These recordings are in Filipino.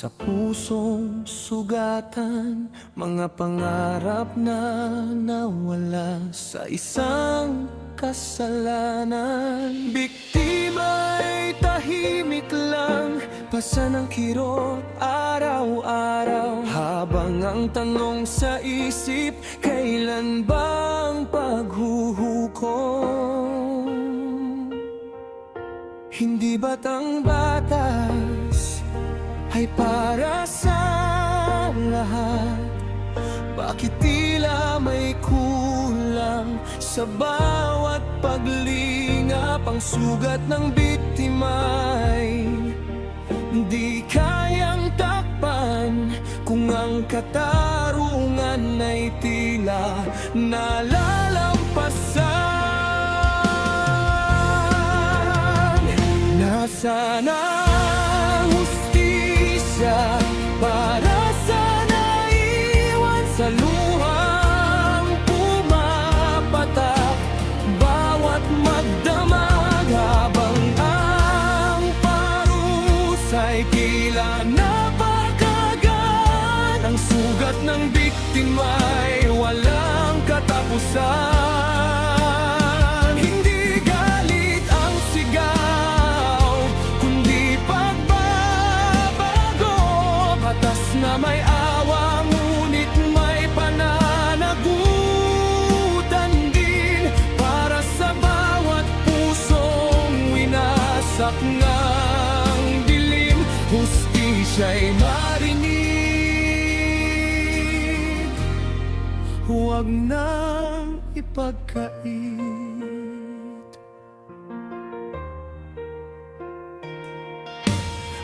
Sa pusong sugatan, mga pangarap na nawala sa isang kasalanan. Biktima'y tahimik lang, pasa ng kirot araw-araw. Habang ang tanong sa isip, kailan bang paghuhukom? Hindi ba't ang batas ay para sa lahat? Bakit tila may kulang sa bawat paglingap? Ang sugat ng biktima'y di kayang takpan kung ang katarungan ay tila nalalampasan. Nasaan ang hustisya para sa naiwan sa luhang pumapatak? Bawat magdamag habang ang parusa'y tila napakagaan. Ang sugat ng biktima'y walang katapusan. Hindi galit ang sigaw, kundi pagbabago. Batas na may awa, ngunit may pananagutan din para sa bawat pusong winasak ng dilim. Hustisya'y marinig, huwag nang ipagkait.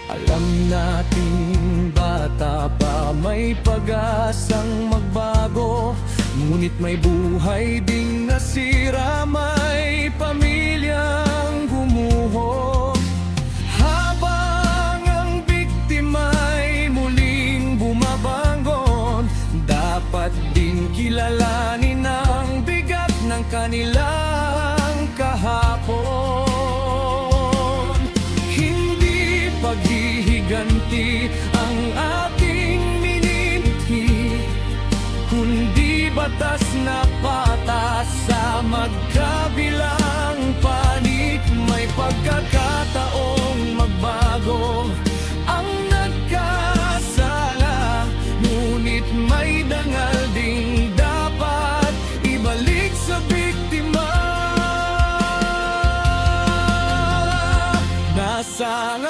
Alam nating bata pa may pag-asang magbago, ngunit may buhay ding nasira, may pamilyang gumuho. Habang ang biktima'y muling bumabangon, dapat din kilalanin ang bigat ng kanilang kahapon. Hindi paghihiganti ang ating minimiti, kundi batas na patas sa magkabilang panig. May pagkakataong magbago ang nagkasala, ngunit may dangal ding dapat ibalik sa biktima. Nasaan